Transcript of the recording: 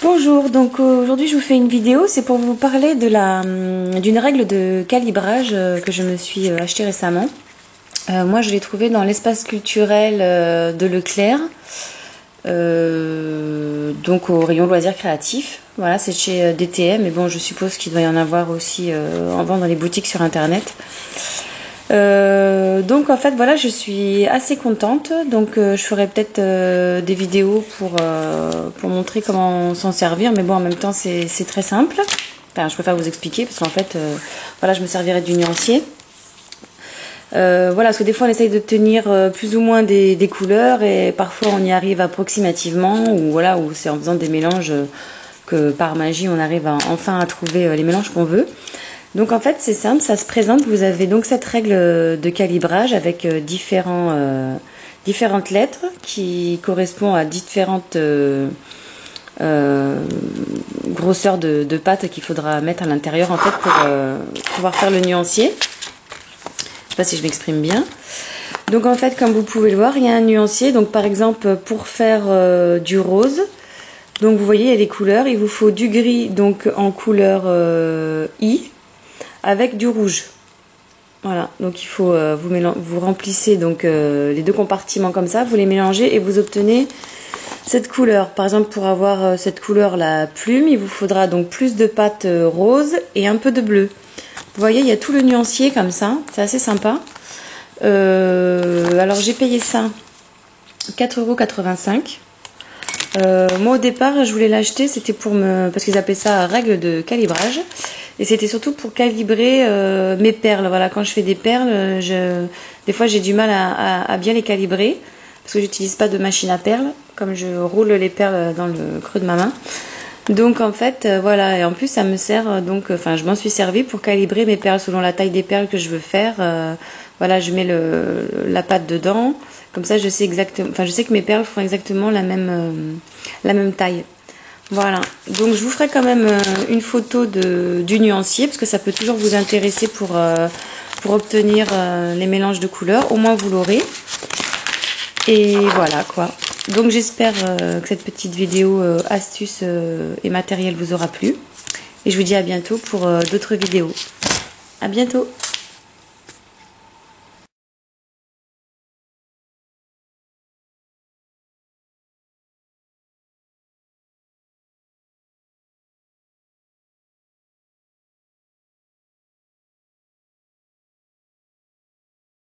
Bonjour, donc aujourd'hui je vous fais une vidéo, c'est pour vous parler de d'une règle de calibrage que je me suis achetée récemment. Moi je l'ai trouvée dans l'espace culturel de Leclerc, donc au rayon loisirs créatifs. Voilà, c'est chez DTM, mais bon je suppose qu'il doit y en avoir aussi en vente dans les boutiques sur internet. Donc en fait voilà, je suis assez contente, donc je ferai peut-être des vidéos pour montrer comment s'en servir, mais bon en même temps c'est très simple. Enfin je préfère vous expliquer parce qu'en fait voilà, je me servirai du nuancier. Voilà, parce que des fois on essaye d'obtenir plus ou moins des couleurs et parfois on y arrive approximativement, ou voilà, ou c'est en faisant des mélanges que par magie on arrive enfin à trouver les mélanges qu'on veut. Donc en fait c'est simple, ça se présente, vous avez donc cette règle de calibrage avec différentes lettres qui correspondent à différentes grosseurs de pâte qu'il faudra mettre à l'intérieur en fait pour pouvoir faire le nuancier. Je sais pas si je m'exprime bien. Donc en fait comme vous pouvez le voir, il y a un nuancier, donc par exemple pour faire du rose, donc vous voyez il y a des couleurs, il vous faut du gris donc en couleur I, avec du rouge. Voilà, donc il faut vous remplissez donc les deux compartiments comme ça, vous les mélangez et vous obtenez cette couleur. Par exemple pour avoir cette couleur la plume, il vous faudra donc plus de pâte rose et un peu de bleu. Vous voyez, il y a tout le nuancier comme ça, c'est assez sympa. Alors j'ai payé ça 4,85 €. Moi au départ je voulais l'acheter, c'était parce qu'ils appelaient ça règle de calibrage. Et c'était surtout pour calibrer mes perles. Voilà, quand je fais des perles, des fois j'ai du mal à bien les calibrer parce que j'utilise pas de machine à perles, comme je roule les perles dans le creux de ma main. Donc en fait, voilà, et en plus ça me sert donc, enfin je m'en suis servi pour calibrer mes perles selon la taille des perles que je veux faire. Voilà, je mets la pâte dedans, comme ça je sais exactement, enfin je sais que mes perles font exactement la même taille. Voilà, donc je vous ferai quand même une photo du nuancier parce que ça peut toujours vous intéresser pour obtenir les mélanges de couleurs, au moins vous l'aurez. Et voilà quoi. Donc j'espère que cette petite vidéo astuce et matériel vous aura plu. Et je vous dis à bientôt pour d'autres vidéos. À bientôt.